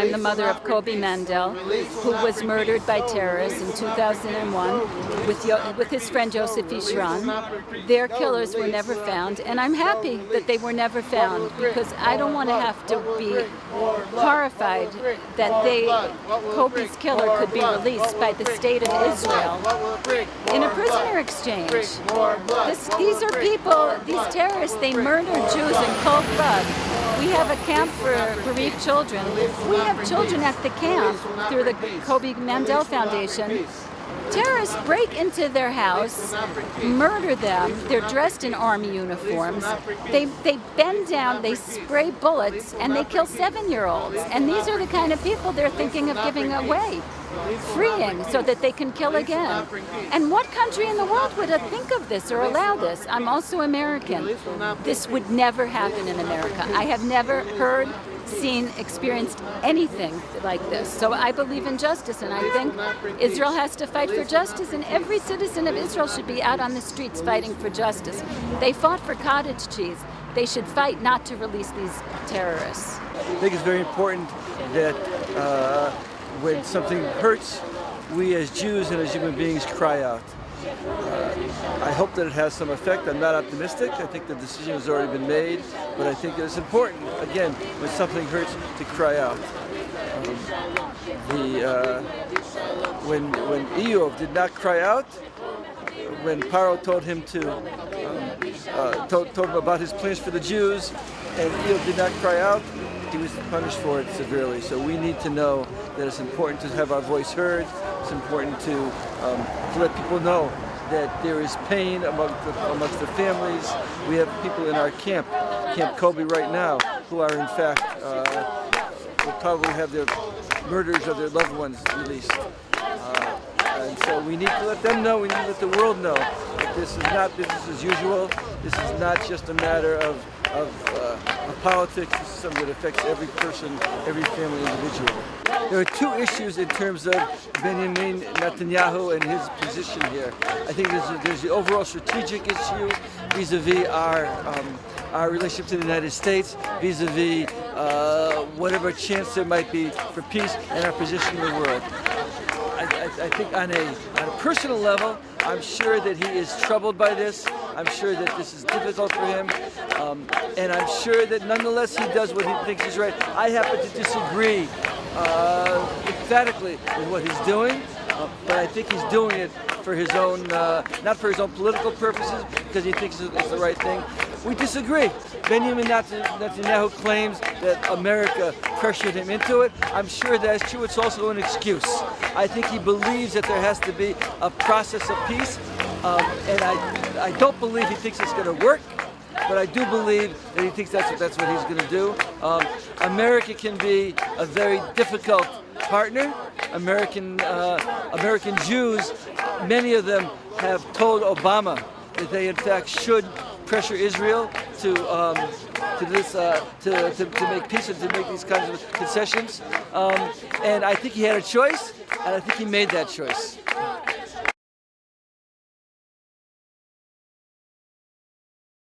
I'm the mother of Koby Mandel, who was murdered by terrorists in 2001 with his friend Joseph Ishran. Their killers were never found, and I'm happy that they were never found because I don't want to have to be horrified that Koby's killer could be released by the state of Israel in a prisoner exchange. These are people, these terrorists, they murder Jews in cold blood. We have a camp for bereaved children. We have children at the camp through the Koby Mandel Foundation. Terrorists break into their house, murder them. They're dressed in army uniforms. They bend down, they spray bullets, and they kill 7-year-olds. And these are the kind of people they're thinking of giving away, freeing so that they can kill again. And what country in the world would think of this or allow this? I'm also American. This would never happen in America. I have never heard, seen, experienced anything like this. So I believe in justice, and I think Israel has to fight for justice, and every citizen of Israel should be out on the streets fighting for justice. They fought for cottage cheese. They should fight not to release these terrorists. I think it's very important that when something hurts, we as Jews and as human beings cry out. I hope that it has some effect. I'm not optimistic. I think the decision has already been made, but I think it's important, again, when something hurts, to cry out. When Eov did not cry out, when Paro told him told him about his plans for the Jews, and Eov did not cry out, he was punished for it severely. So we need to know that it's important to have our voice heard. It's important to let people know that there is pain amongst the families. We have people in our Camp Koby right now, who are in fact will probably have their murders of their loved ones released. And so we need to let them know, we need to let the world know that this is not business as usual. This is not just a matter of politics. This is something that affects every person, every family, individual. There are two issues in terms of Benjamin Netanyahu and his position here. I think there's the overall strategic issue vis-a-vis our relationship to the United States, vis-a-vis whatever chance there might be for peace and our position in the world. I think on a personal level, I'm sure that he is troubled by this. I'm sure that this is difficult for him. And I'm sure that nonetheless he does what he thinks is right. I happen to disagree emphatically with what he's doing, but I think he's doing it for his own, not for his own political purposes, because he thinks it's the right thing. We disagree. Benjamin Netanyahu claims that America pressured him into it. I'm sure that's true. It's also an excuse. I think he believes that there has to be a process of peace, and I don't believe he thinks it's going to work, but I do believe that he thinks that's what he's going to do. America can be a very difficult partner. American Jews, many of them have told Obama that they in fact should pressure Israel to make peace and to make these kinds of concessions. And I think he had a choice, and I think he made that choice.